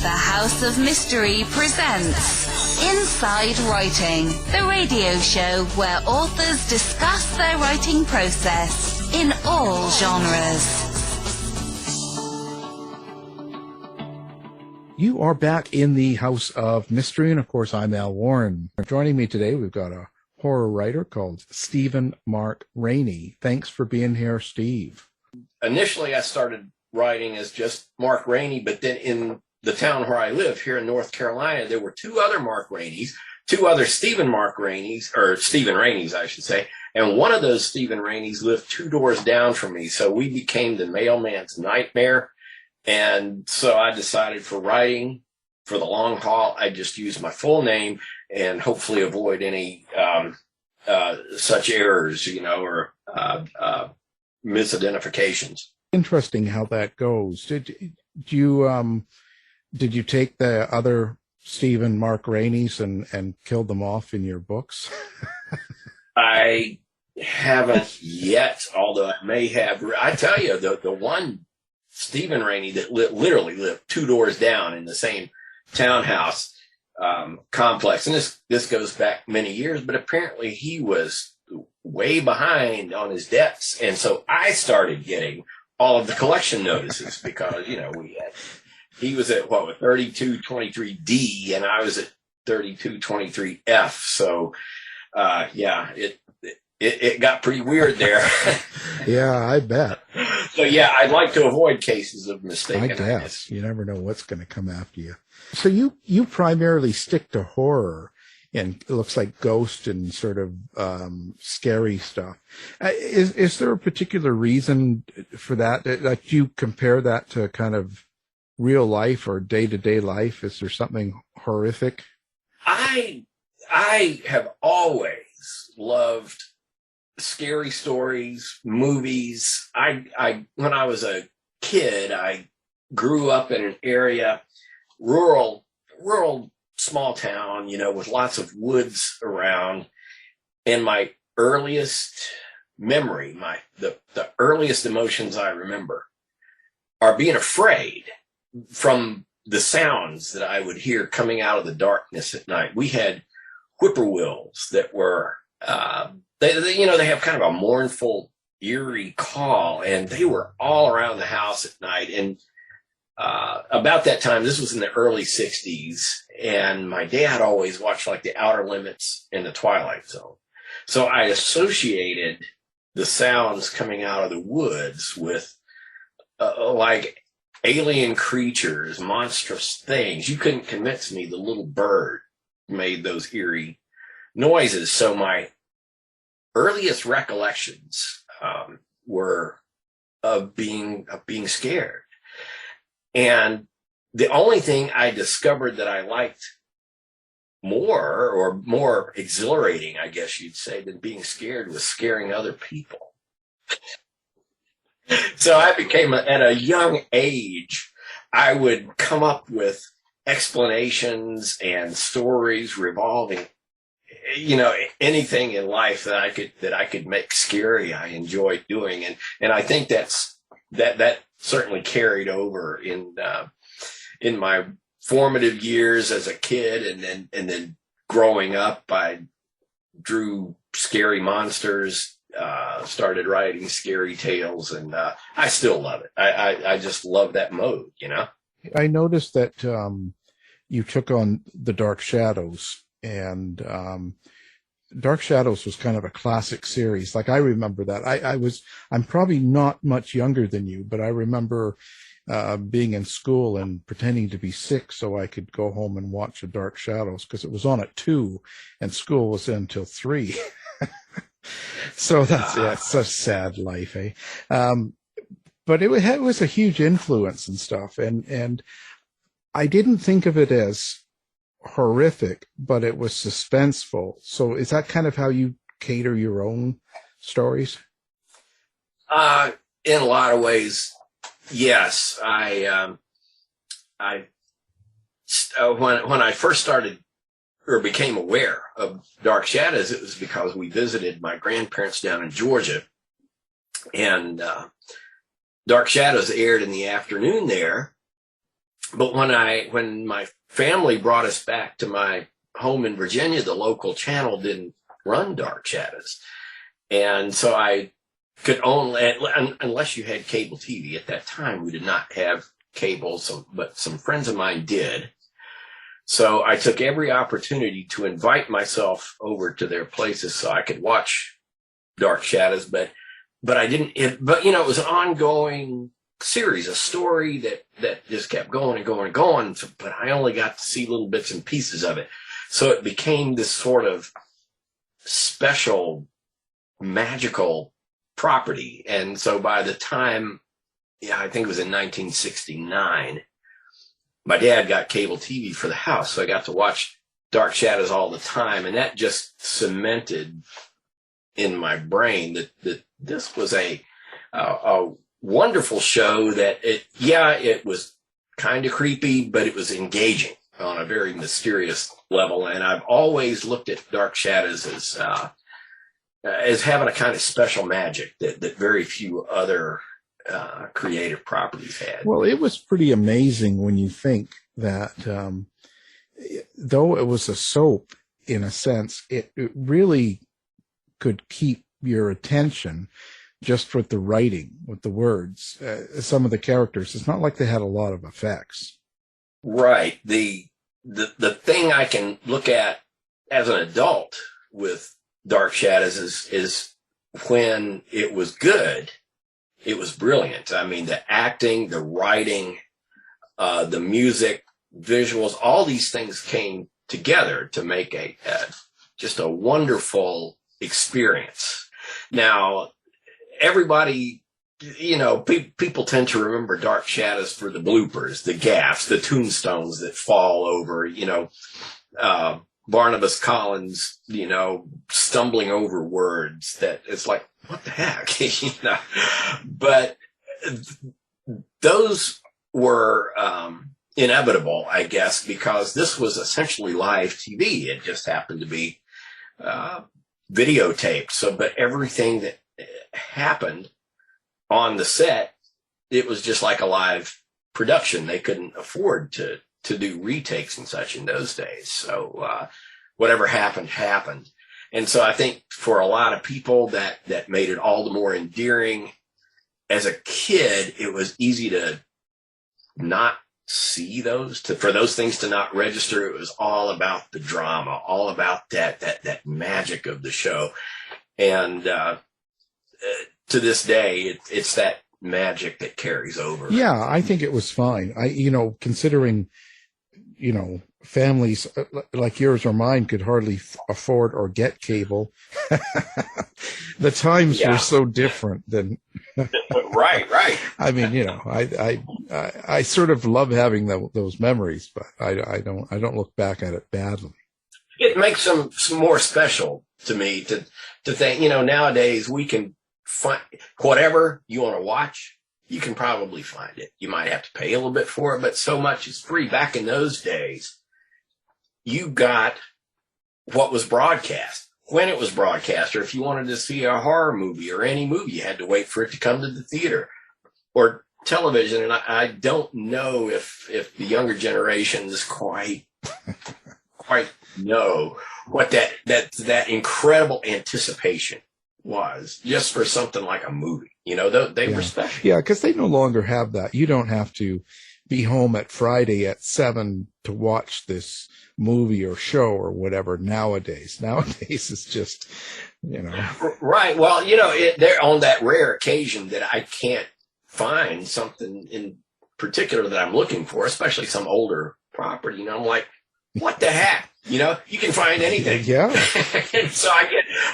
The House of Mystery presents Inside Writing, the radio show where authors discuss their writing process in all genres. You are back in the House of Mystery, and of course I'm Al Warren. Joining me today, we've got a horror writer called Stephen Mark Rainey. Thanks for being here, Steve. Initially, I started writing as just Mark Rainey, but then in the town where I live here in North Carolina, there were two other Mark Raineys, two other Stephen Mark Raineys, or Stephen Raineys, I should say. And one of those Stephen Raineys lived 2 doors down from me. So we became the mailman's nightmare. And so I decided for writing for the long haul, I just use my full name and hopefully avoid any such errors, or misidentifications. Interesting how that goes. Did you take the other Stephen Mark Raineys and kill them off in your books? I haven't yet, although I may have. I tell you, the one Stephen Rainey that literally lived 2 doors down in the same townhouse complex, and this goes back many years, but apparently he was way behind on his debts, and so I started getting all of the collection notices because he was at 3223D and I was at 3223F, so it got pretty weird there. Yeah, I bet. So yeah, I'd like to avoid cases of mistaken. I guess you never know what's going to come after you. So you primarily stick to horror, and it looks like ghost and sort of scary stuff. Is there a particular reason for that? Like, you compare that to kind of real life or day-to-day life? Is there something horrific? I have always loved scary stories, movies. When I was a kid, I grew up in an area, rural small town, with lots of woods around. And my earliest memory, the earliest emotions I remember are being afraid from the sounds that I would hear coming out of the darkness at night. We had whippoorwills that were, they have kind of a mournful, eerie call, and they were all around the house at night. And about that time, this was in the early 60s, and my dad always watched like The Outer Limits and The Twilight Zone. So I associated the sounds coming out of the woods with like alien creatures, monstrous things. You couldn't convince me the little bird made those eerie noises. So my earliest recollections were of being scared. And the only thing I discovered that I liked more exhilarating, I guess you'd say, than being scared was scaring other people. So I became, at a young age, I would come up with explanations and stories revolving, anything in life that I could make scary. I enjoyed doing, and I think that certainly carried over in my formative years as a kid, and then growing up, I drew scary monsters, started writing scary tales, and I still love it. I just love that mode, I noticed that you took on the Dark Shadows, and Dark Shadows was kind of a classic series. Like, I remember that. I'm probably not much younger than you, but I remember being in school and pretending to be sick so I could go home and watch the Dark Shadows, because it was on at 2 and school was in until 3. So it's such sad life, eh? But it was a huge influence and stuff, and I didn't think of it as horrific, but it was suspenseful. So is that kind of how you cater your own stories? In a lot of ways, yes. When I first started or became aware of Dark Shadows, it was because we visited my grandparents down in Georgia, and Dark Shadows aired in the afternoon there. But when my family brought us back to my home in Virginia, the local channel didn't run Dark Shadows. And so I could only, unless you had cable TV at that time, we did not have cable, but some friends of mine did. So I took every opportunity to invite myself over to their places so I could watch Dark Shadows, but I didn't, it was an ongoing series, a story that just kept going and going and going, but I only got to see little bits and pieces of it. So it became this sort of special, magical property. And so by the time, I think it was in 1969, my dad got cable TV for the house, so I got to watch Dark Shadows all the time, and that just cemented in my brain that this was a wonderful show. That it was kind of creepy, but it was engaging on a very mysterious level. And I've always looked at Dark Shadows as having a kind of special magic that very few other creative properties had. Well, it was pretty amazing when you think that though it was a soap in a sense, it really could keep your attention just with the writing, with the words. Some of the characters, it's not like they had a lot of effects. Right. The thing I can look at as an adult with Dark Shadows is when it was good, it was brilliant. I mean, the acting, the writing, the music, visuals, all these things came together to make just a wonderful experience. Now, everybody, people tend to remember Dark Shadows for the bloopers, the gaffes, the tombstones that fall over, Barnabas Collins, stumbling over words that it's like, what the heck, But those were inevitable, I guess, because this was essentially live TV. It just happened to be videotaped. So, but everything that happened on the set, it was just like a live production. They couldn't afford to do retakes and such in those days. So whatever happened. And so I think for a lot of people that made it all the more endearing. As a kid, it was easy to not see for those things to not register. It was all about the drama, all about that magic of the show. And to this day, it's that magic that carries over. Yeah, I think it was fine. Considering, families like yours or mine could hardly afford or get cable. The times were so different than. Right. I mean, I sort of love having those memories, but I don't look back at it badly. It makes them more special to me to think, nowadays we can find whatever you want to watch. You can probably find it. You might have to pay a little bit for it, but so much is free. Back in those days, you got what was broadcast, when it was broadcast, or if you wanted to see a horror movie or any movie, you had to wait for it to come to the theater or television. And I don't know if the younger generations quite know what that incredible anticipation was just for something like a movie. They were special. Yeah, because they no longer have that. You don't have to be home at Friday at 7 to watch this movie or show or whatever nowadays. Nowadays it's just, Right. Well, they're on that rare occasion that I can't find something in particular that I'm looking for, especially some older property. I'm like, what the heck? You can find anything. Yeah. And so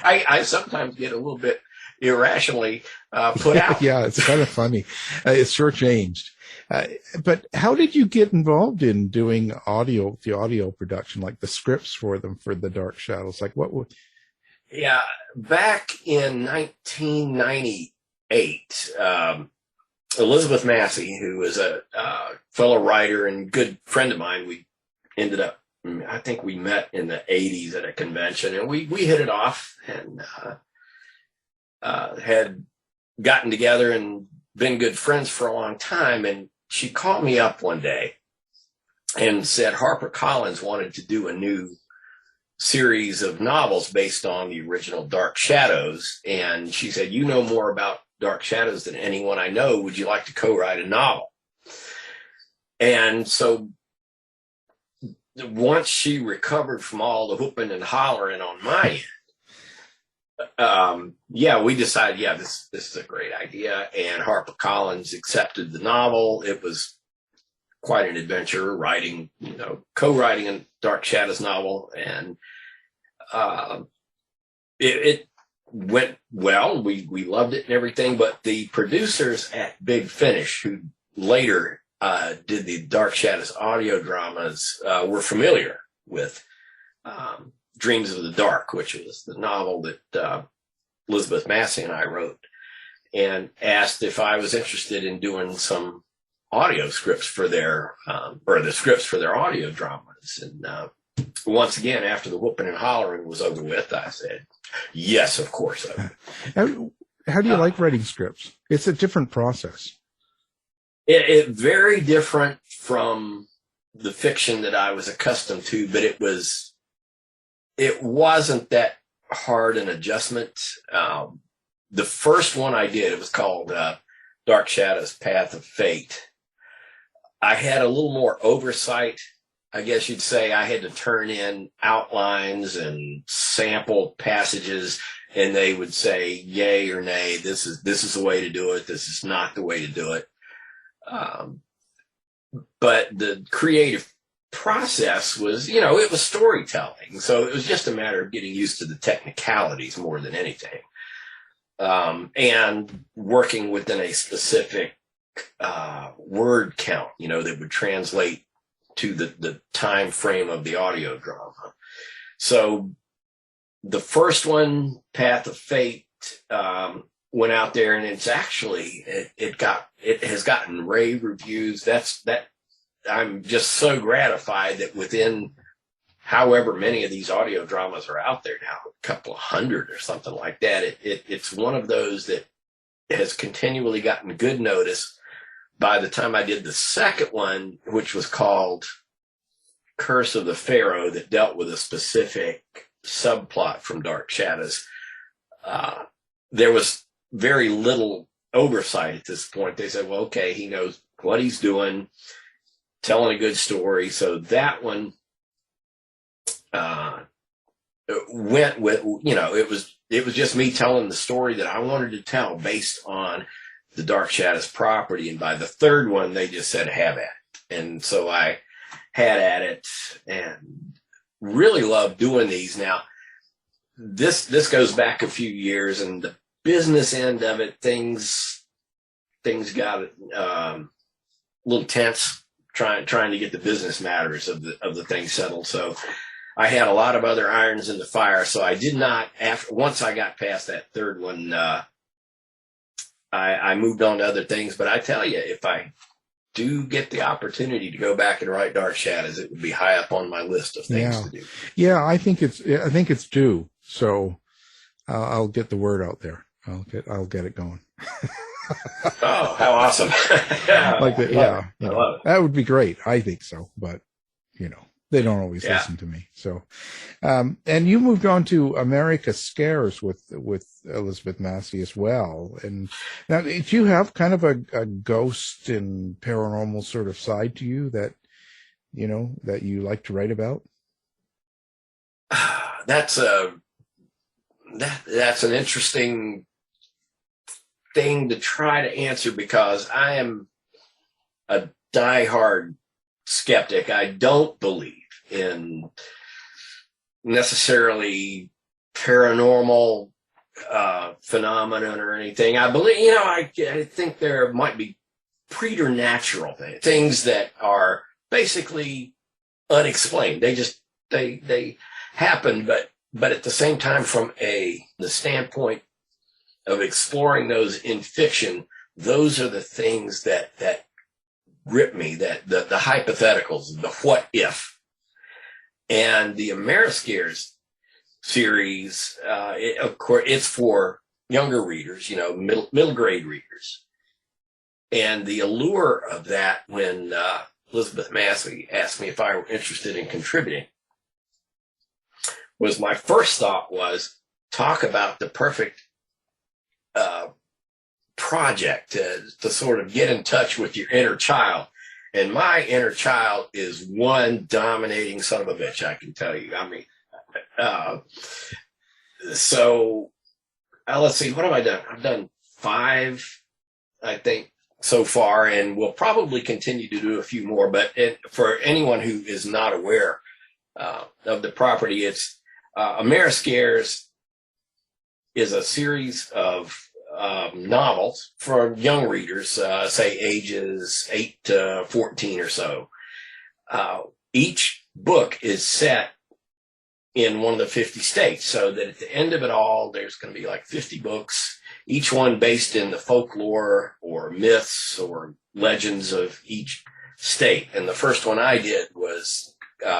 I sometimes get a little bit irrationally put out. Yeah, it's kind of funny. It's sure changed. But how did you get involved in doing the audio production, like the scripts for them, for the Dark Shadows? Like what would? Yeah, back in 1998, Elizabeth Massey, who was a fellow writer and good friend of mine, I think we met in the 80s at a convention, and we hit it off and had gotten together and been good friends for a long time. And she called me up one day and said HarperCollins wanted to do a new series of novels based on the original Dark Shadows. And she said, you know more about Dark Shadows than anyone I know. Would you like to co-write a novel? And so once she recovered from all the whooping and hollering on my end, we decided, this is a great idea. And HarperCollins accepted the novel. It was quite an adventure writing, co-writing a Dark Shadows novel. And it went well. We loved it and everything. But the producers at Big Finish, who later did the Dark Shadows audio dramas, were familiar with Dreams of the Dark, which was the novel that Elizabeth Massey and I wrote, and asked if I was interested in doing some audio scripts for their, or the scripts for their audio dramas. And once again, after the whooping and hollering was over with, I said, yes, of course I would. How do you like writing scripts? It's a different process. It very different from the fiction that I was accustomed to, but it wasn't that hard an adjustment. The first one I did, it was called Dark Shadows Path of Fate. I had a little more oversight. I guess you'd say I had to turn in outlines and sample passages, and they would say yay or nay. This is the way to do it. This is not the way to do it. But the creative process was, it was storytelling. So it was just a matter of getting used to the technicalities more than anything. And working within a specific word count, that would translate to the time frame of the audio drama. So the first one, Path of Fate, went out there, and it's actually it has gotten rave reviews. I'm just so gratified that within however many of these audio dramas are out there now, a couple of hundred or something like that, it's one of those that has continually gotten good notice. By the time I did the second one, which was called Curse of the Pharaoh, that dealt with a specific subplot from Dark Shadows, there was very little oversight at this point. They said, well, okay, he knows what he's doing, telling a good story. So that one went with, it was just me telling the story that I wanted to tell based on the Dark Shadows property. And by the third one, they just said, have at it. And so I had at it and really love doing these. Now, this goes back a few years, and the business end of it, things got a little tense trying to get the business matters of the thing settled. So I had a lot of other irons in the fire. So I did not, once I got past that third one, I moved on to other things. But I tell you, if I do get the opportunity to go back and write Dark Shadows, it would be high up on my list of things to do. Yeah, I think it's due. So I'll get the word out there. I'll get it going. Oh, how awesome! That would be great. I think so, but they don't always listen to me. So, and you moved on to America Scares with Elizabeth Massey as well. And now, do you have kind of a ghost and paranormal sort of side to you that you like to write about? That's an interesting thing to try to answer, because I am a diehard skeptic. I don't believe in necessarily paranormal phenomenon or anything. I believe, I think there might be preternatural things that are basically unexplained. They happen, but at the same time, from the standpoint of exploring those in fiction, those are the things that grip me, that the hypotheticals, the what if. And the Ameriscares series, of course, it's for younger readers, middle grade readers. And the allure of that, when Elizabeth Massey asked me if I were interested in contributing, was my first thought was talk about the perfect project to sort of get in touch with your inner child. And my inner child is one dominating son of a bitch, I can tell you. I mean, so let's see, what have I done? I've done 5, I think, so far, and we'll probably continue to do a few more. But for anyone who is not aware of the property, it's Ameriscares is a series of novels for young readers, say ages 8 to 14 or so. Each book is set in one of the 50 states, so that at the end of it all, there's going to be like 50 books, each one based in the folklore or myths or legends of each state. And the first one I did was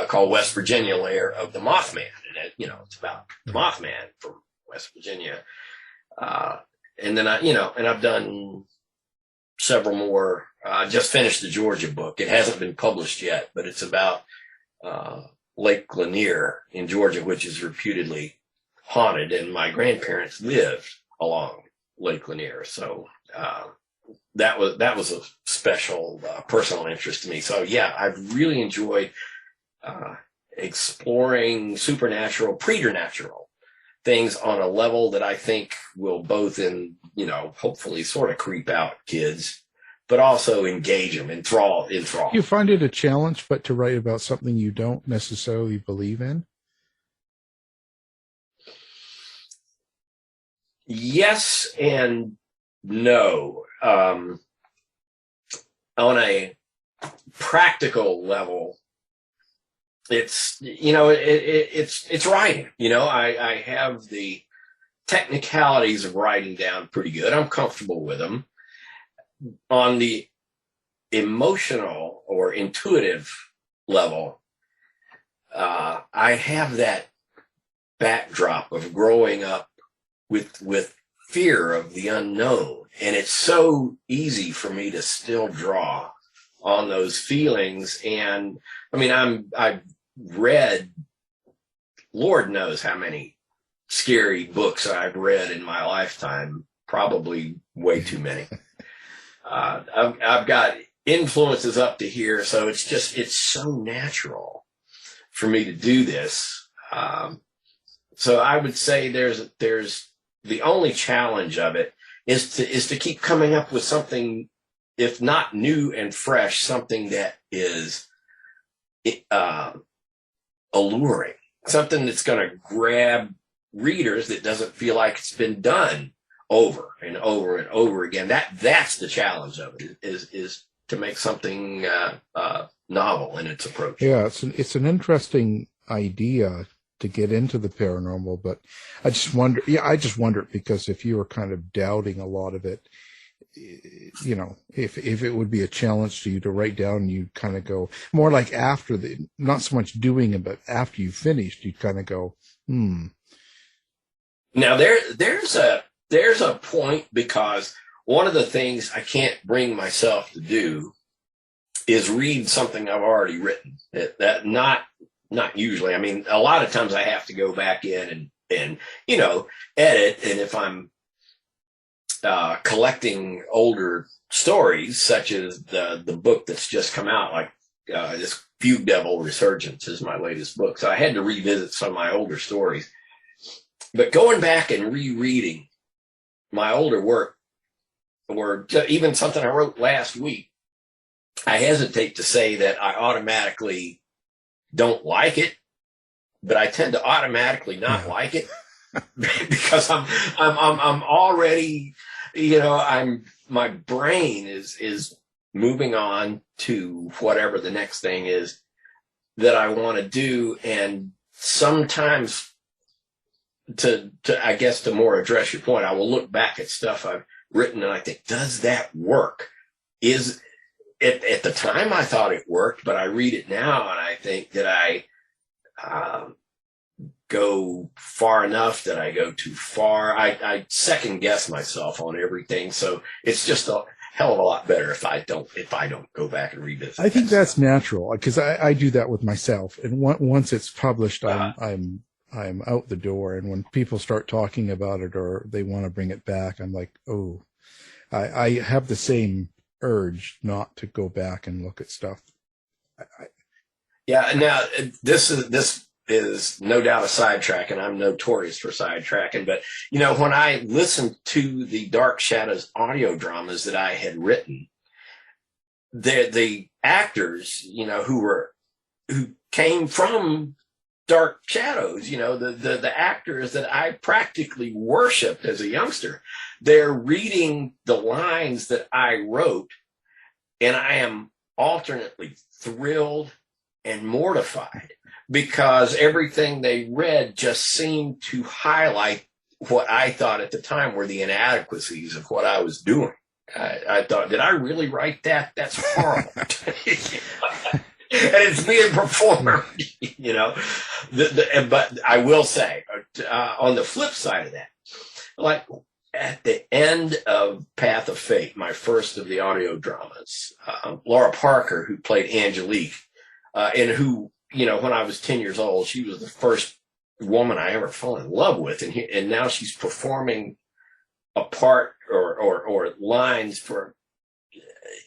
called West Virginia, Lair of the Mothman. And it's about the Mothman from West Virginia. And then I've done several more. I just finished the Georgia book. It hasn't been published yet, but it's about Lake Lanier in Georgia, which is reputedly haunted, and my grandparents lived along Lake Lanier. So that was a special personal interest to me. So yeah, I've really enjoyed exploring supernatural, preternatural things on a level that I think will both hopefully sort of creep out kids, but also engage them, enthrall. You find it a challenge, but to write about something you don't necessarily believe in? Yes and no. On a practical level, it's writing. I have the technicalities of writing down pretty good. I'm comfortable with them. On the emotional or intuitive level, I have that backdrop of growing up with fear of the unknown, and it's so easy for me to still draw on those feelings. And I mean, I've read, Lord knows how many scary books I've read in my lifetime, probably way too many. I've got influences up to here, so it's so natural for me to do this. So I would say there's the only challenge of it is to keep coming up with something, if not new and fresh, something that is alluring, something that's going to grab readers that doesn't feel like it's been done over and over and over again. That's the challenge of it, is to make something novel in its approach. Yeah, it's an interesting idea to get into the paranormal, but I just wonder because if you were kind of doubting a lot of it, if it would be a challenge to you to write down, you kind of go more like after not so much doing it, but after you finished, you kind of go, Now there's a point, because one of the things I can't bring myself to do is read something I've already written. That not usually. I mean, a lot of times I have to go back in and edit. And if I'm collecting older stories, such as the book that's just come out, like this Fugue Devil, Resurgence is my latest book. So I had to revisit some of my older stories. But going back and rereading my older work, or even something I wrote last week, I hesitate to say that I automatically don't like it, but I tend to automatically not like it because I'm already, my brain is moving on to whatever the next thing is that I want to do. And sometimes to more address your point, I will look back at stuff I've written and I think, does that work? At the time I thought it worked, but I read it now and I think that I go far enough, that I go too far. I second guess myself on everything. So it's just hell of a lot better if I don't go back and revisit. I think that that's stuff. natural, because I do that with myself. And once it's published, I'm out the door. And when people start talking about it or they want to bring it back, I'm like, oh, I have the same urge not to go back and look at stuff. Yeah. Now this is no doubt a sidetrack, and I'm notorious for sidetracking. But when I listened to the Dark Shadows audio dramas that I had written, the actors, who came from Dark Shadows, the actors that I practically worshipped as a youngster, they're reading the lines that I wrote, and I am alternately thrilled and mortified, because everything they read just seemed to highlight what I thought at the time were the inadequacies of what I was doing. I thought, did I really write that? That's horrible. And it's being performed, but I will say, on the flip side of that, like at the end of Path of Fate, my first of the audio dramas, Laura Parker, who played Angelique, and who, when I was 10 years old, she was the first woman I ever fell in love with. And now she's performing a part or lines for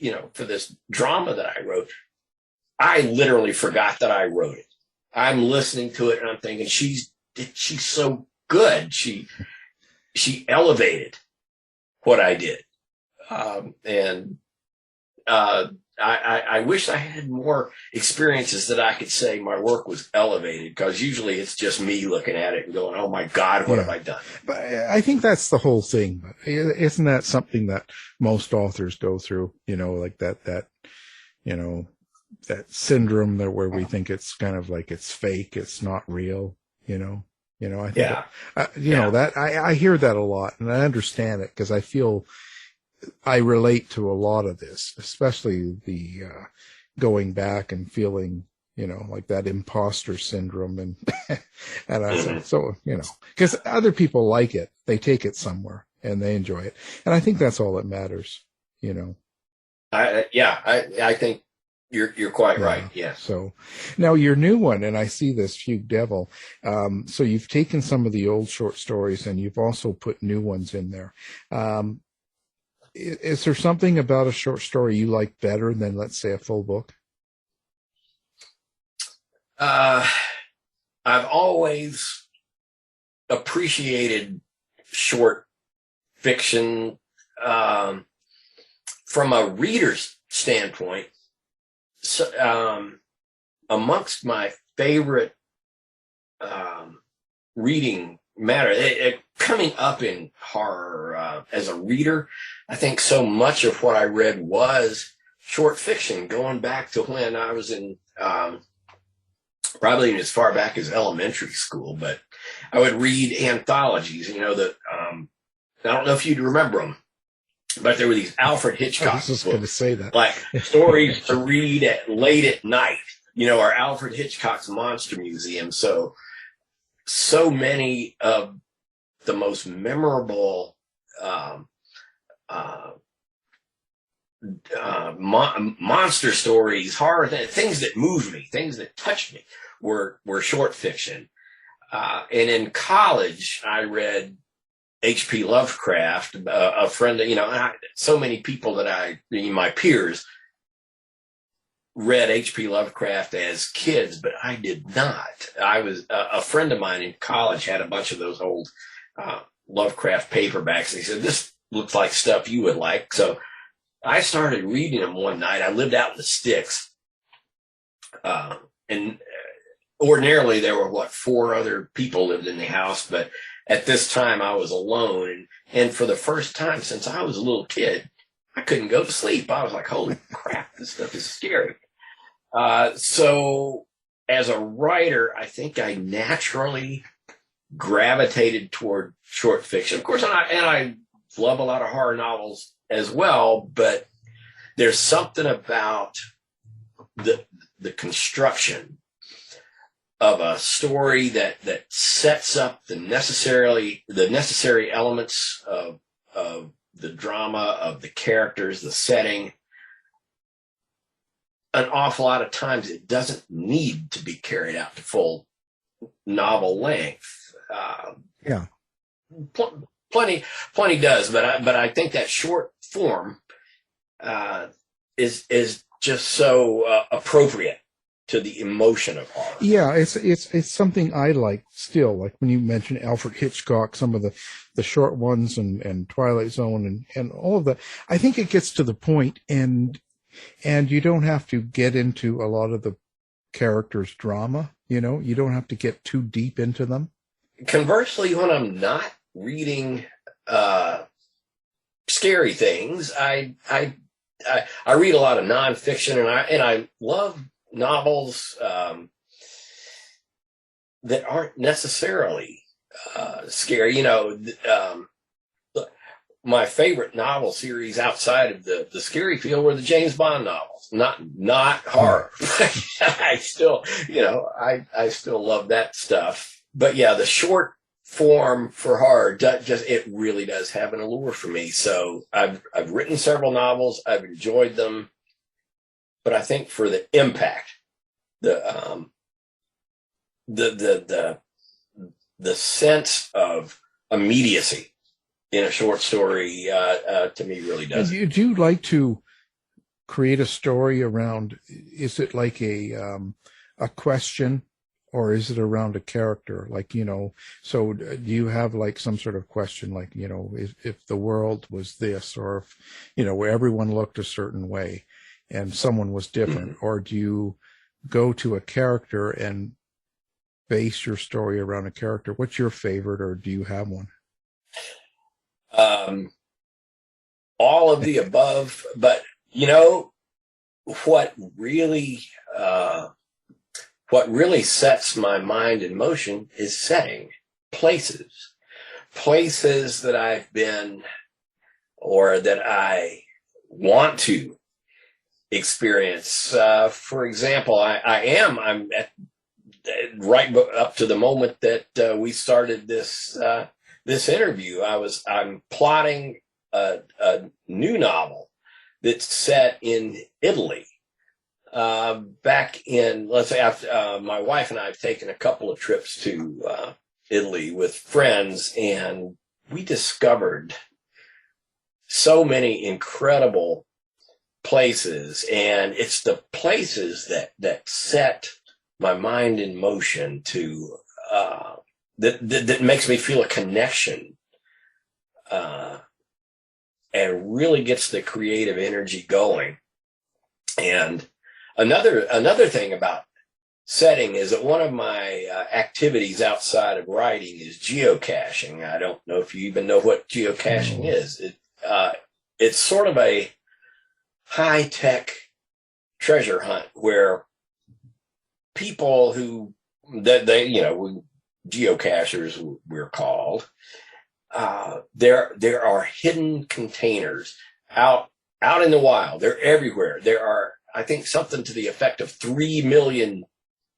this drama that I wrote. I literally forgot that I wrote it. I'm listening to it and I'm thinking, she's so good. She elevated what I did. I wish I had more experiences that I could say my work was elevated, because usually it's just me looking at it and going, oh my God, what have I done? But I think that's the whole thing. Isn't that something that most authors go through, like that syndrome there where we think it's kind of like it's fake, it's not real, I think that I hear that a lot, and I understand it, because I feel I relate to a lot of this, especially the going back and feeling, like that imposter syndrome, and and I said, so because other people like it, they take it somewhere and they enjoy it, and I think that's all that matters, I think you're quite right. Yeah. So now your new one, and I see this Fugue Devil. So you've taken some of the old short stories and you've also put new ones in there. Is there something about a short story you like better than, let's say, a full book? I've always appreciated short fiction from a reader's standpoint. So, amongst my favorite reading matter, coming up in horror as a reader, I think so much of what I read was short fiction, going back to when I was in probably as far back as elementary school. But I would read anthologies, I don't know if you'd remember them, but there were these Alfred Hitchcock I was just going to say that, like stories to read late at night, or Alfred Hitchcock's Monster Museum. So many of the most memorable monster stories, horror things that moved me, things that touched me, were short fiction. And in college, I read H.P. Lovecraft. A friend, so many people that my peers read H.P. Lovecraft as kids, but I did not. I was a friend of mine in college had a bunch of those old Lovecraft paperbacks. And he said, "This looks like stuff you would like." So I started reading them one night. I lived out in the sticks, and ordinarily there were 4 other people lived in the house, but at this time I was alone, and for the first time since I was a little kid, I couldn't go to sleep. I was like, holy crap, this stuff is scary. So as a writer, I think I naturally gravitated toward short fiction. Of course, and I love a lot of horror novels as well, but there's something about the construction of a story that sets up the necessary elements of the drama of the characters, the setting. An awful lot of times it doesn't need to be carried out to full novel length. Yeah. Plenty does, but I think that short form is just so appropriate to the emotion of horror. Yeah, it's something I like still. Like when you mentioned Alfred Hitchcock, some of the short ones and Twilight Zone and all of that. I think it gets to the point, and you don't have to get into a lot of the characters' drama. You know, you don't have to get too deep into them. Conversely, when I'm not reading scary things, I read a lot of nonfiction, and I love novels that aren't necessarily scary. You know, my favorite novel series outside of the scary field were the James Bond novels. Not horror. I still love that stuff. But yeah, the short form for horror it really does have an allure for me. So I've written several novels. I've enjoyed them, but I think for the impact, the sense of immediacy in a short story, to me really does. Do you like to create a story around? Is it like a question? Or is it around a character? Like, you know, so do you have like some sort of question, like, you know, if the world was this, or if, you know, where everyone looked a certain way and someone was different, or do you go to a character and base your story around a character? What's your favorite, or do you have one? All of the above, but you know, what really sets my mind in motion is setting, places that I've been or that I want to experience. For example, I'm at right up to the moment that we started this interview. I'm plotting a new novel that's set in Italy. Back in, let's say, after my wife and I have taken a couple of trips to Italy with friends, and we discovered so many incredible places, and it's the places that set my mind in motion to that makes me feel a connection, and really gets the creative energy going. And Another thing about setting is that one of my activities outside of writing is geocaching. I don't know if you even know what geocaching is. It's sort of a high-tech treasure hunt where people geocachers we're called, there are hidden containers out in the wild. They're everywhere. There are, I think, something to the effect of 3 million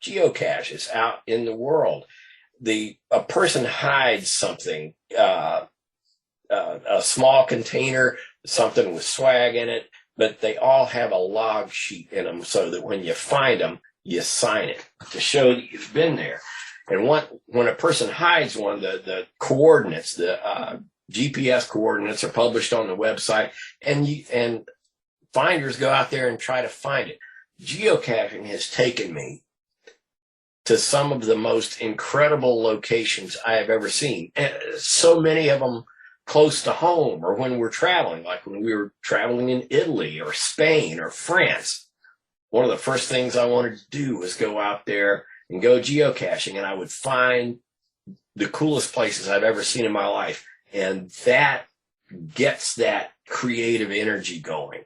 geocaches out in the world. A person hides something, a small container, something with swag in it, but they all have a log sheet in them so that when you find them, you sign it to show that you've been there. And when a person hides one, the coordinates, the GPS coordinates are published on the website, and finders go out there and try to find it. Geocaching has taken me to some of the most incredible locations I have ever seen. And so many of them close to home, or when we're traveling, like when we were traveling in Italy or Spain or France. One of the first things I wanted to do was go out there and go geocaching, and I would find the coolest places I've ever seen in my life. And that gets that creative energy going.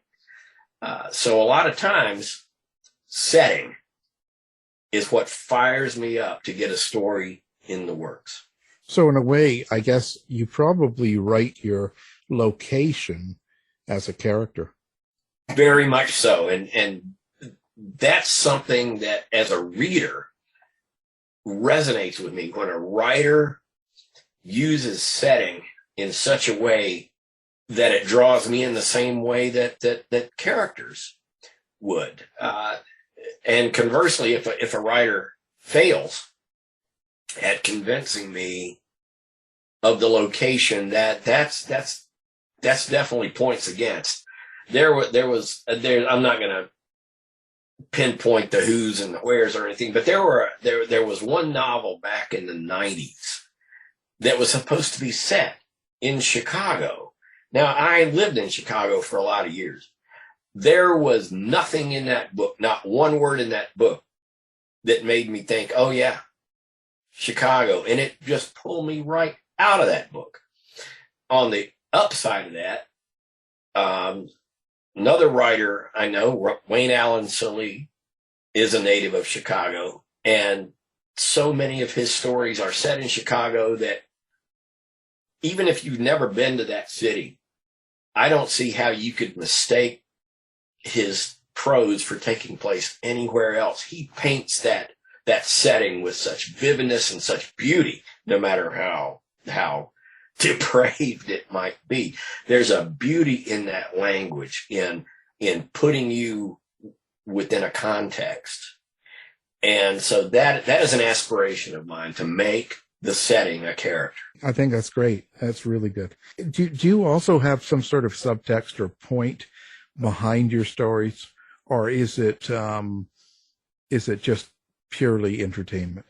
So a lot of times, setting is what fires me up to get a story in the works. So in a way, I guess you probably write your location as a character. Very much so. And that's something that, as a reader, resonates with me. When a writer uses setting in such a way that it draws me in the same way that characters would. And conversely, if a writer fails at convincing me of the location, that's definitely points against. I'm not going to pinpoint the who's and the where's or anything, but there was one novel back in the 90s that was supposed to be set in Chicago. Now, I lived in Chicago for a lot of years. There was nothing in that book, not one word in that book, that made me think, oh yeah, Chicago. And it just pulled me right out of that book. On the upside of that, another writer I know, Wayne Allen Sully, is a native of Chicago. And so many of his stories are set in Chicago that even if you've never been to that city, I don't see how you could mistake his prose for taking place anywhere else. He paints that setting with such vividness and such beauty, no matter how depraved it might be. There's a beauty in that language, in putting you within a context. And so that is an aspiration of mine, to make the setting a character. I think that's great. That's really good. Do you also have some sort of subtext or point behind your stories, or is it just purely entertainment?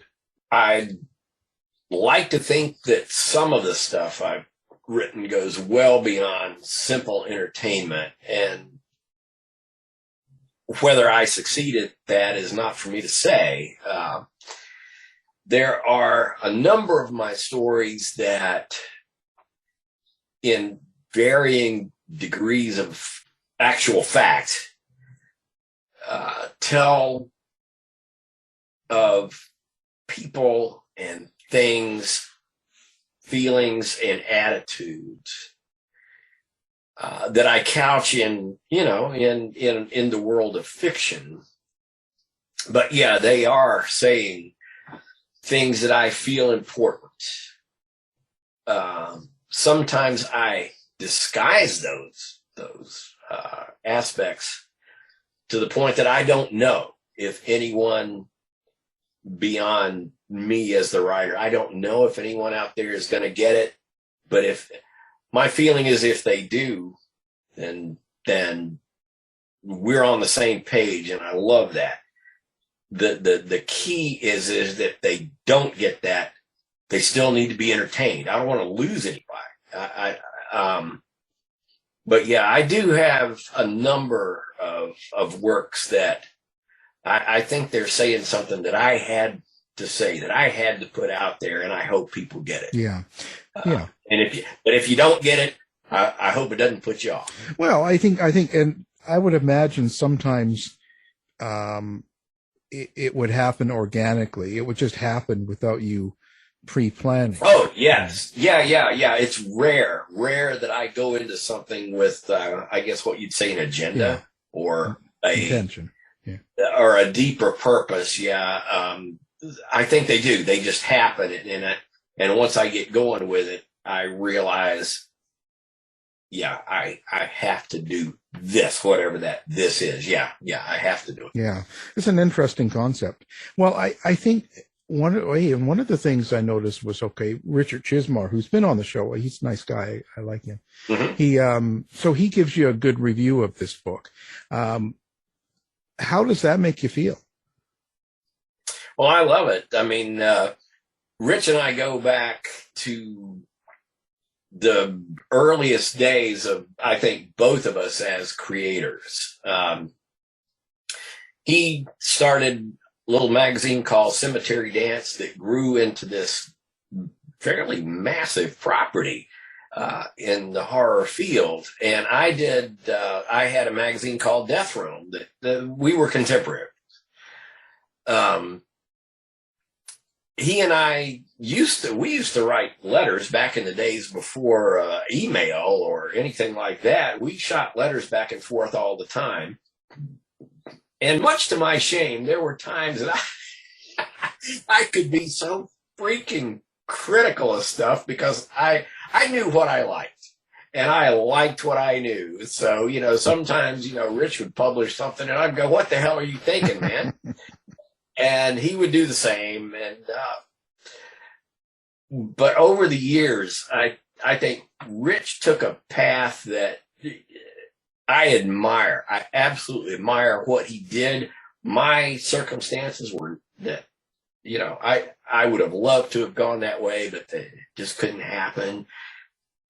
I'd like to think that some of the stuff I've written goes well beyond simple entertainment, and whether I succeed at that is not for me to say. There are a number of my stories that, in varying degrees of actual fact, tell of people and things, feelings and attitudes that I couch in the world of fiction. But yeah, they are saying things that I feel important. Sometimes I disguise those aspects to the point that I don't know if anyone beyond me as the writer, I don't know if anyone out there is going to get it. But if my feeling is, if they do, then we're on the same page, and I love that. The key is that they don't get that. They still need to be entertained. I don't want to lose anybody. But yeah, I do have a number of works that I think they're saying something that I had to say, that I had to put out there, and I hope people get it. Yeah. Yeah. But if you don't get it, I hope it doesn't put you off. Well, I think, and I would imagine sometimes, it would happen organically. It would just happen without you pre-planning. Oh, yes. Yeah. It's rare that I go into something with, I guess what you'd say, an agenda or intention. Yeah. Or a deeper purpose. Yeah. I think they do. They just happen. And once I get going with it, I realize, yeah, I have to do this, whatever this is. Yeah, I have to do it. Yeah, it's an interesting concept. Well, I think one of the things I noticed was, Richard Chismar, who's been on the show, he's a nice guy. I like him. Mm-hmm. He gives you a good review of this book. How does that make you feel? Well, I love it. I mean, Rich and I go back to the earliest days of, I think, both of us as creators. He started a little magazine called Cemetery Dance that grew into this fairly massive property in the horror field. And I had a magazine called Death Room that we were contemporaries. He and I used to write letters back in the days before email or anything like that. We shot letters back and forth all the time. And much to my shame, there were times that I could be so freaking critical of stuff because I knew what I liked. and I liked what I knew. So, sometimes, Rich would publish something and I'd go, what the hell are you thinking, man? And he would do the same. And, but over the years, I think Rich took a path that I admire. I absolutely admire what he did. My circumstances were that, I would have loved to have gone that way, but it just couldn't happen.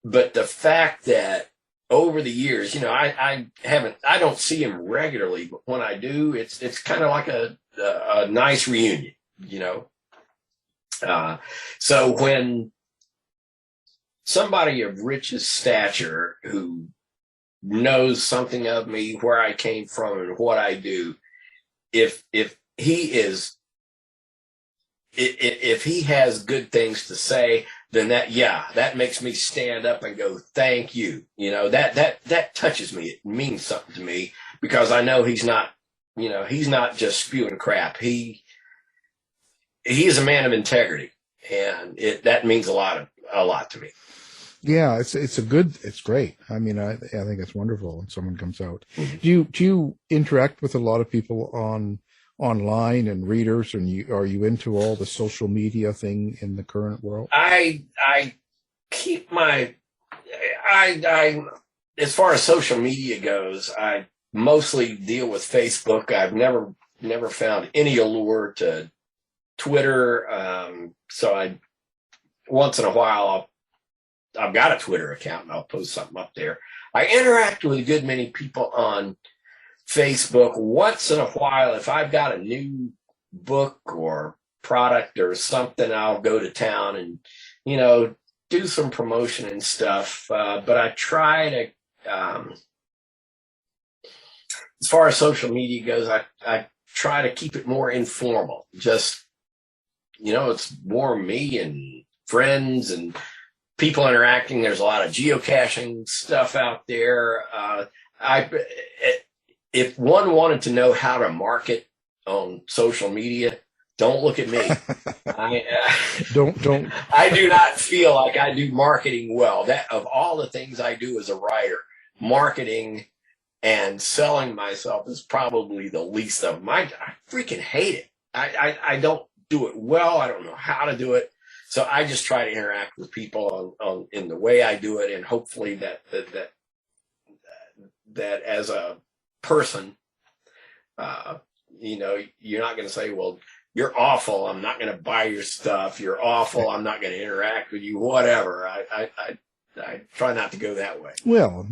But the fact that over the years, I don't see him regularly, but when I do, it's kind of like a nice reunion, So when somebody of Rich's stature who knows something of me, where I came from and what I do, if he has good things to say, then that makes me stand up and go, thank you. That touches me. It means something to me, because I know he's not just spewing crap. He is a man of integrity, and that means a lot to me. Yeah, it's great. I mean, I think it's wonderful when someone comes out. Do you interact with a lot of people online and readers, and are you into all the social media thing in the current world? I keep I as far as social media goes, I mostly deal with Facebook. I've never found any allure to Twitter. So once in a while I've got a Twitter account and I'll post something up there. I interact with a good many people on Facebook. Once in a while, if I've got a new book or product or something, I'll go to town and, do some promotion and stuff. But I try to, as far as social media goes, I try to keep it more informal. Just, it's more me and friends and people interacting. There's a lot of geocaching stuff out there. If one wanted to know how to market on social media, don't look at me. Don't. I do not feel like I do marketing well. That of all the things I do as a writer, marketing and selling myself is probably the least of them. I freaking hate it. I don't do it well. I don't know how to do it. So I just try to interact with people in the way I do it, and hopefully that as a person, you're not going to say, well, you're awful, I'm not going to buy your stuff. You're awful, I'm not going to interact with you, whatever. I try not to go that way. Well,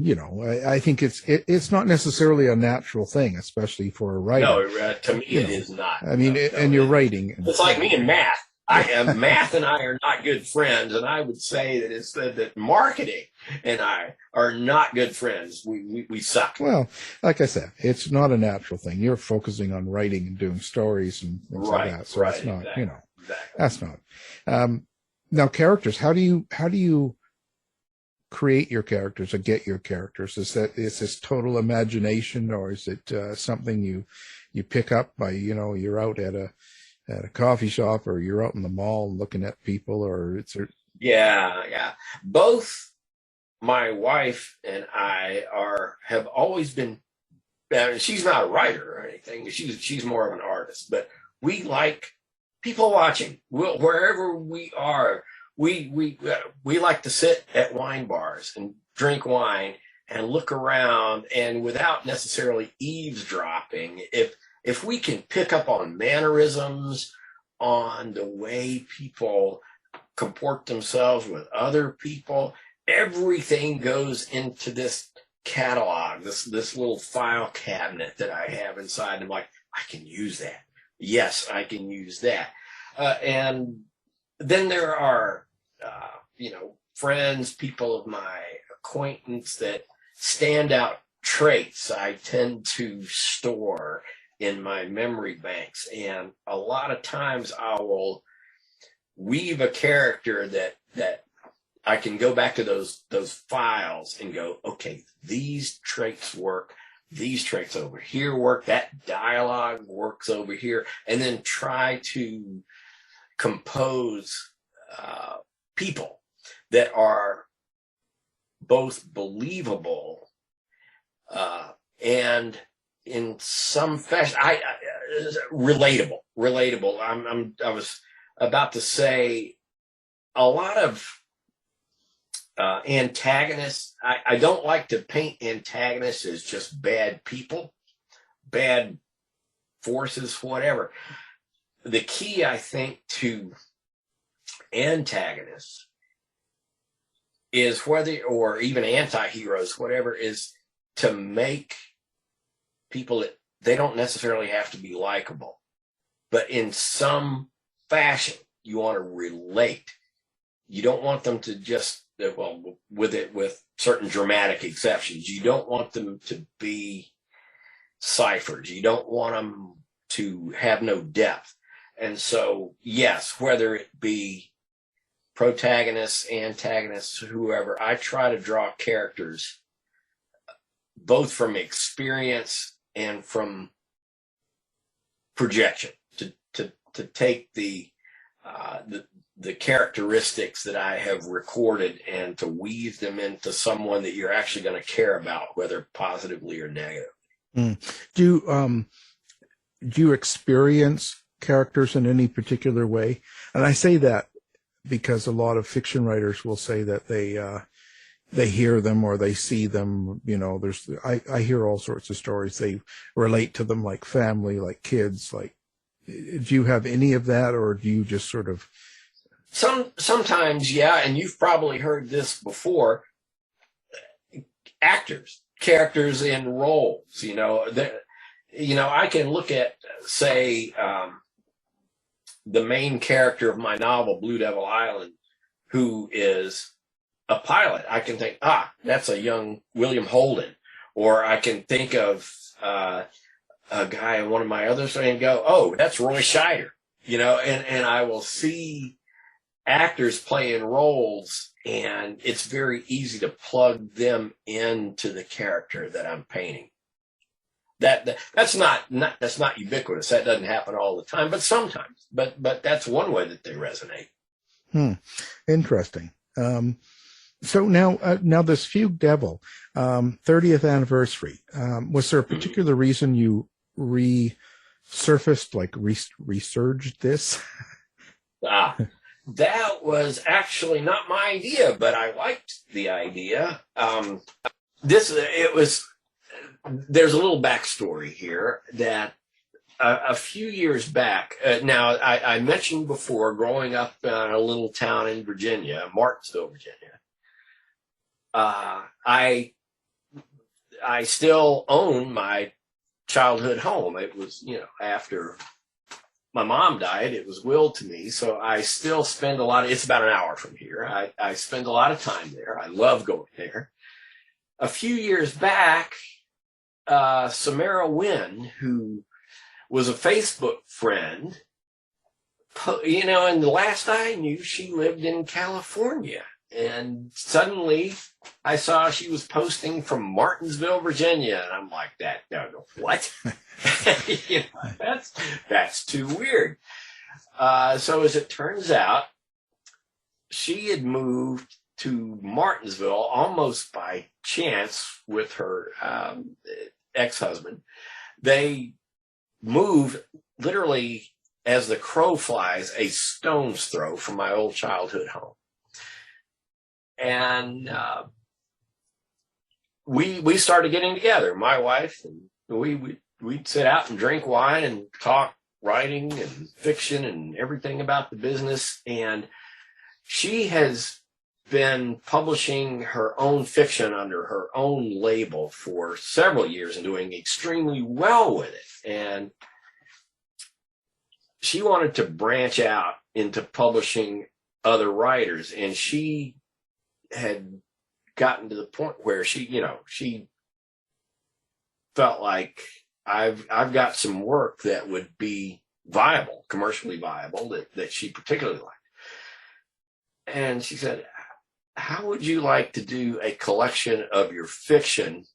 I think it's not necessarily a natural thing, especially for a writer. No, to me it is not. I mean, and you're writing. It's like me and math. Math and I are not good friends, and I would say that it's that marketing and I are not good friends. We suck. Well, like I said, it's not a natural thing. You're focusing on writing and doing stories and things like that. So it's not, exactly. That's not. Now, characters. How do you create your characters or get your characters? Is this total imagination, or is it something you pick up by you're out at a coffee shop, or you're out in the mall looking at people, or Yeah. Both my wife and I have always been, she's not a writer or anything. She's more of an artist, but we like people watching. Wherever we are, we like to sit at wine bars and drink wine and look around, and without necessarily eavesdropping, if we can pick up on mannerisms, on the way people comport themselves with other people, everything goes into this catalog, this little file cabinet that I have inside. I'm like, I can use that. Yes, I can use that. And then there are, friends, people of my acquaintance that stand out traits I tend to store in my memory banks. And a lot of times I will weave a character that I can go back to those files and go, okay, these traits work. These traits over here work. That dialogue works over here. And then try to compose people that are both believable and in some fashion, relatable. I was about to say a lot of antagonists. I don't like to paint antagonists as just bad people, bad forces, whatever. The key, I think, to antagonists is or even anti-heroes, whatever, is to make people that they don't necessarily have to be likable, but in some fashion you want to relate. You don't want them to just, well, with certain dramatic exceptions, you don't want them to be ciphers. You don't want them to have no depth. And so, yes, whether it be protagonists, antagonists, whoever, I try to draw characters both from experience and from projection, to take the characteristics that I have recorded and to weave them into someone that you're actually going to care about, whether positively or negatively. Do you experience characters in any particular way? And I say that because a lot of fiction writers will say that they hear them or they see them. You know, I hear all sorts of stories. They relate to them like family, like kids. Like, do you have any of that, or do you just sort of? Sometimes, yeah, and you've probably heard this before. Characters in roles. You know, I can look at, say, the main character of my novel, Blue Devil Island, who is a pilot. I can think, that's a young William Holden. Or I can think of a guy in one of my others and go, oh, that's Roy Scheider. You know, and I will see actors playing roles, and it's very easy to plug them into the character that I'm painting. That's not ubiquitous. That doesn't happen all the time, but sometimes. But that's one way that they resonate. Interesting. So now this Fugue Devil, 30th anniversary. Was there a particular reason you resurfaced, like resurged this? That was actually not my idea, but I liked the idea. There's a little backstory here that a few years back, now I mentioned before growing up in a little town in Virginia, Martinsville, Virginia. I still own my childhood home. It was, after my mom died, it was willed to me. So I still spend it's about an hour from here. I spend a lot of time there. I love going there. A few years back, Samara Wynn, who was a Facebook friend, and the last I knew, she lived in California. And suddenly I saw she was posting from Martinsville, Virginia. And I'm like, what? That's too weird. So as it turns out, she had moved to Martinsville almost by chance with her ex-husband. They moved literally, as the crow flies, a stone's throw from my old childhood home. And we started getting together, my wife, and we'd sit out and drink wine and talk writing and fiction and everything about the business. And she has been publishing her own fiction under her own label for several years and doing extremely well with it. And she wanted to branch out into publishing other writers, and she had gotten to the point where she felt like I've got some work that would be viable, commercially viable, that she particularly liked. And she said, how would you like to do a collection of your fiction?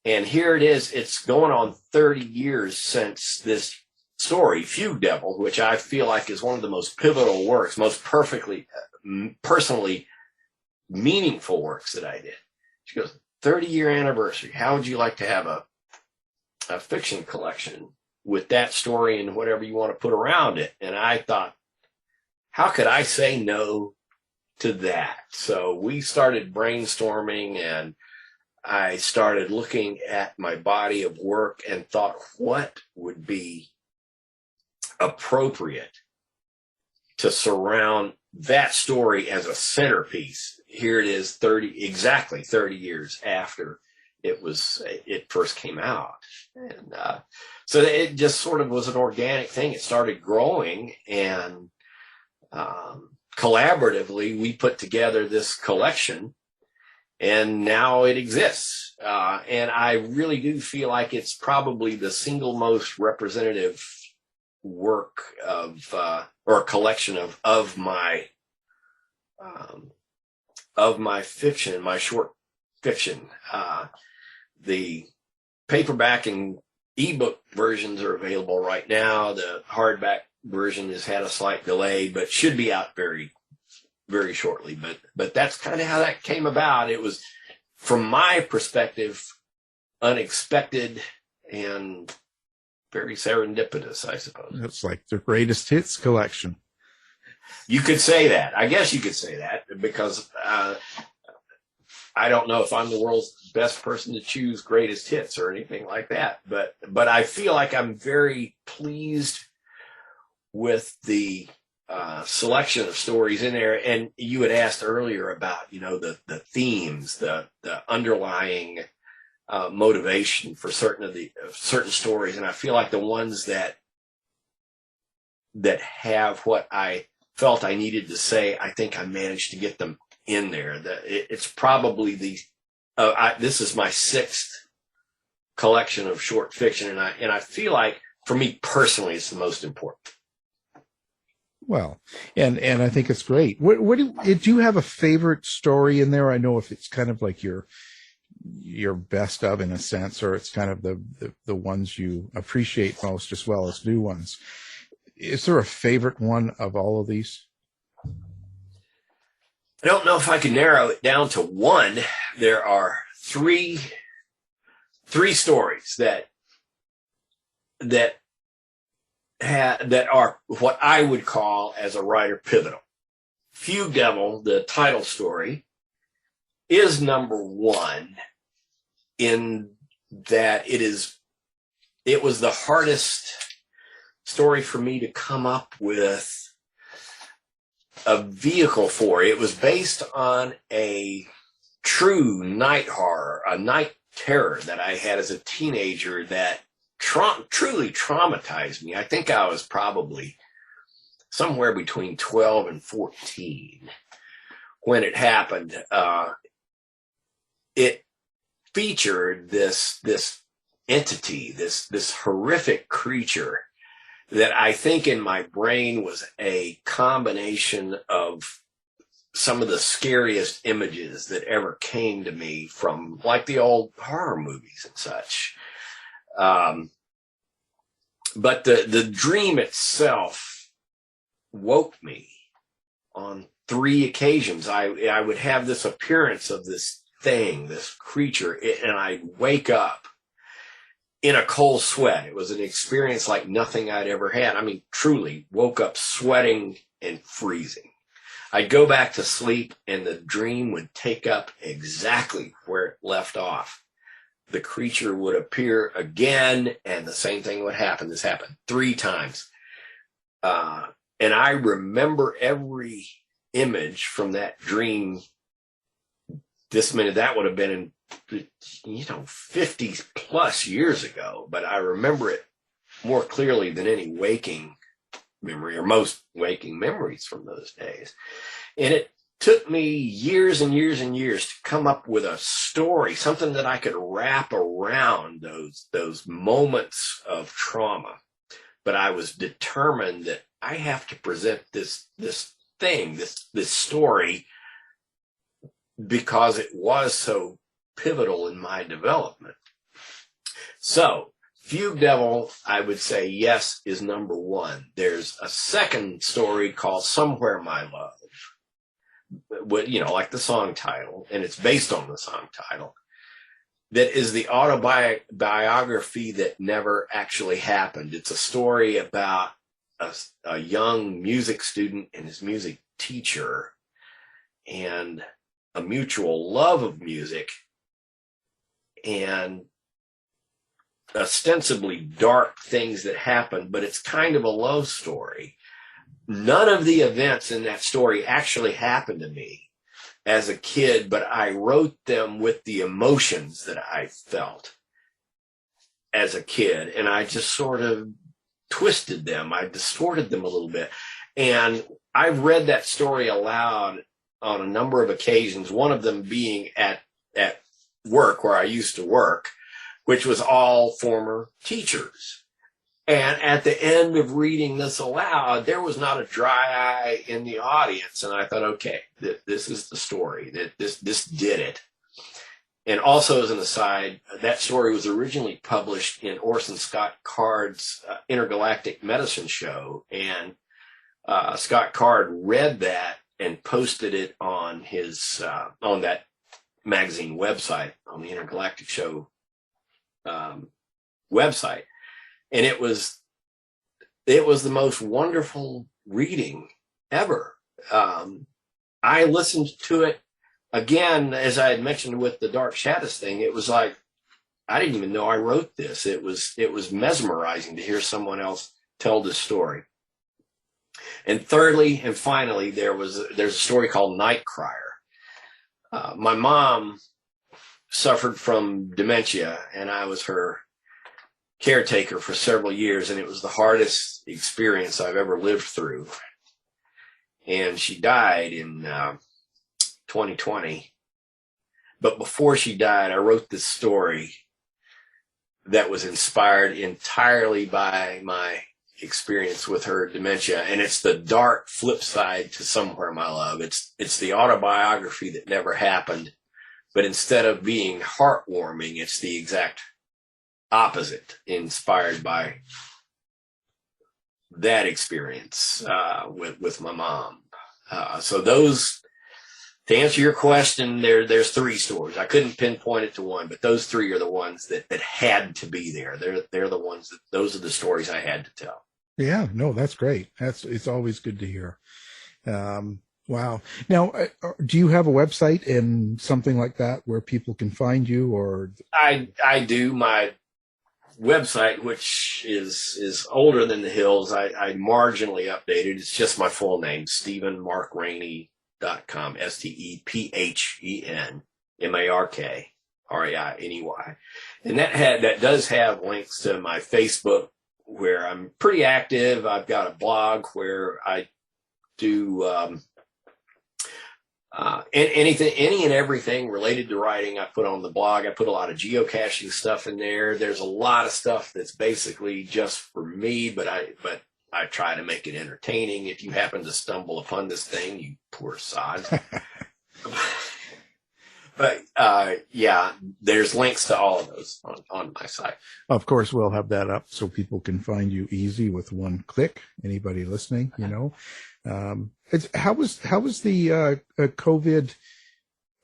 And here it is. It's going on 30 years since this story, Fugue Devil, which I feel like is one of the most pivotal works, most perfectly, personally meaningful works that I did. She goes, 30-year anniversary. How would you like to have a fiction collection with that story and whatever you want to put around it? And I thought, how could I say no to that? So we started brainstorming, and I started looking at my body of work and thought, what would be appropriate to surround that story as a centerpiece? Here it is, exactly 30 years after it first came out. And so it just sort of was an organic thing. It started growing, and collaboratively we put together this collection, and now it exists. And I really do feel like it's probably the single most representative work of or a collection of my fiction, my short fiction. The paperback and ebook versions are available right now. The hardback version has had a slight delay, but should be out very, very shortly. But that's kind of how that came about. It was, from my perspective, unexpected and very serendipitous, I suppose. It's like the greatest hits collection. You could say that. I guess you could say that, because I don't know if I'm the world's best person to choose greatest hits or anything like that. But I feel like I'm very pleased with the selection of stories in there. And you had asked earlier about, the themes, the underlying motivation for certain stories. And I feel like the ones that have what I felt I needed to say, I think I managed to get them in there. It's probably this is my 6th collection of short fiction, and I feel like, for me personally, it's the most important. Well, and I think it's great. Did you have a favorite story in there? I know if it's kind of like your best of, in a sense, or it's kind of the ones you appreciate most as well as new ones. Is there a favorite one of all of these? I don't know if I can narrow it down to one. There are three stories that are what I would call, as a writer, pivotal. Fugue Devil, the title story, is number one in that it was the hardest story for me to come up with a vehicle for. It was based on a true night horror, a night terror that I had as a teenager that truly traumatized me. I think I was probably somewhere between 12 and 14 when it happened. It featured this entity, this horrific creature that I think in my brain was a combination of some of the scariest images that ever came to me from, like, the old horror movies and such. But the dream itself woke me on 3 occasions. I would have this appearance of this thing, this creature, and I'd wake up in a cold sweat. It was an experience like nothing I'd ever had. I mean, truly woke up sweating and freezing. I'd go back to sleep, and the dream would take up exactly where it left off. The creature would appear again, and the same thing would happen. This happened 3 times. And I remember every image from that dream this minute. That would have been in 50 plus years ago, but I remember it more clearly than any waking memory, or most waking memories from those days. And it took me years and years and years to come up with a story, something that I could wrap around those moments of trauma. But I was determined that I have to present this story, because it was so pivotal in my development. So Fugue Devil, I would say, yes, is number one. There's a second story called Somewhere My Love like the song title, and it's based on the song title, that is the autobiography that never actually happened. It's a story about a young music student and his music teacher and a mutual love of music and ostensibly dark things that happen, but it's kind of a love story. None of the events in that story actually happened to me as a kid, but I wrote them with the emotions that I felt as a kid, and I just sort of twisted them. I distorted them a little bit. And I've read that story aloud on a number of occasions, one of them being at work where I used to work, which was all former teachers. And at the end of reading this aloud, there was not a dry eye in the audience. And I thought, okay, this is the story, that this did it. And also, as an aside, that story was originally published in Orson Scott Card's Intergalactic Medicine Show. And Scott Card read that and posted it on his on that magazine website, on the Intergalactic Show website. And it was the most wonderful reading ever. I listened to it again, as I had mentioned with the Dark Shadows thing. It was like, I didn't even know I wrote this. It was mesmerizing to hear someone else tell this story. And thirdly and finally, there's a story called Night Crier. My mom suffered from dementia, and I was her caretaker for several years, and it was the hardest experience I've ever lived through. And she died in 2020. But before she died, I wrote this story that was inspired entirely by my experience with her dementia. And it's the dark flip side to Somewhere, My Love. It's the autobiography that never happened, but instead of being heartwarming, it's the exact opposite, inspired by that experience with my mom. So those, to answer your question, there's three stories. I couldn't pinpoint it to one, but those three are the ones that had to be there. They're the ones those are the stories I had to tell. Yeah, no, that's great. It's always good to hear. Wow. Now, do you have a website and something like that where people can find you? Or I do. My website, which is older than the hills, I marginally updated. It's just my full name, StephenMarkRainey.com, StephenMarkRainey. And that does have links to my Facebook, where I'm pretty active. I've got a blog where I do any and everything related to writing I put on the blog. I put a lot of geocaching stuff in there. There's a lot of stuff that's basically just for me, but I try to make it entertaining. If you happen to stumble upon this thing, you poor sod. But yeah, there's links to all of those on my site. Of course, we'll have that up so people can find you easy with one click. Anybody listening, how was the COVID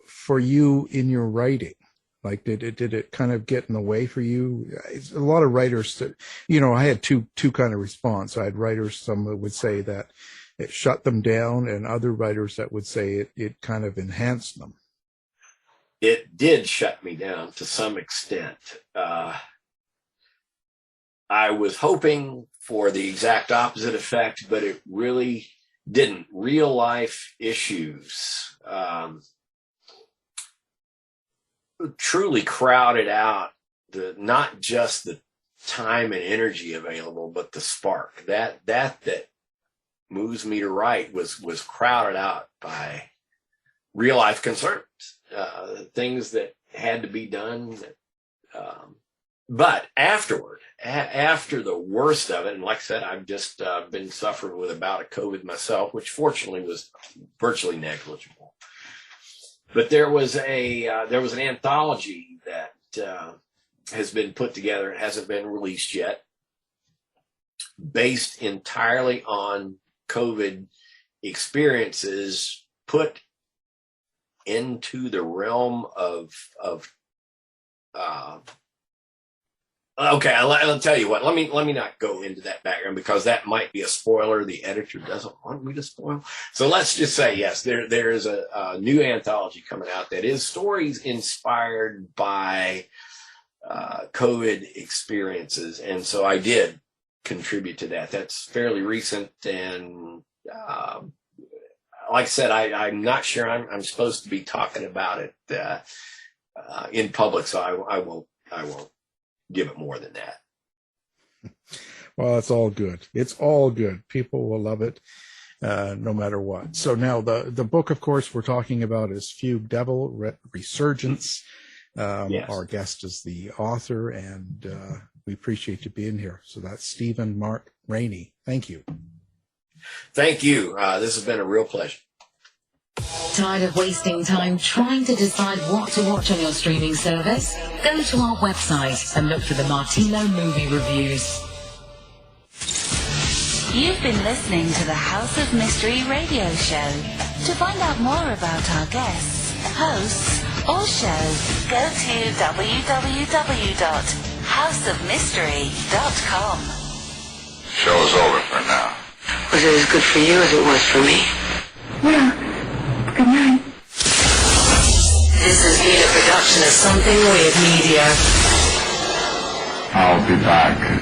for you in your writing? Like, did it kind of get in the way for you? It's a lot of writers that, I had two kind of response. I had writers, some that would say that it shut them down, and other writers that would say it kind of enhanced them. It did shut me down to some extent. I was hoping for the exact opposite effect, but it really didn't. Real life issues truly crowded out not just the time and energy available, but the spark that moves me to write was crowded out by real life concerns, things that had to be done. But afterward, after the worst of it, and like I said, I've just been suffering with a bout of COVID myself, which fortunately was virtually negligible. But there was an anthology that has been put together. It hasn't been released yet, based entirely on COVID experiences put into the realm of okay, I'll tell you what. Let me not go into that background because that might be a spoiler. The editor doesn't want me to spoil. So let's just say yes. There is a new anthology coming out that is stories inspired by COVID experiences, and so I did contribute to that. That's fairly recent, and like I said, I'm not sure I'm supposed to be talking about it in public, so I won't give it more than that. Well, it's all good. It's all good. People will love it, no matter what. So now the book, of course, we're talking about is Fugue Devil, Resurgence. Yes. Our guest is the author, and we appreciate you being here. So that's Stephen Mark Rainey. Thank you. Thank you. This has been a real pleasure. Tired of wasting time trying to decide what to watch on your streaming service? Go to our website and look for the Martino movie reviews. You've been listening to the House of Mystery radio show. To find out more about our guests, hosts, or show, go to www.houseofmystery.com. Show's over for now. Was it as good for you as it was for me? Well, good night. This has been a production of Something Weird Media. I'll be back.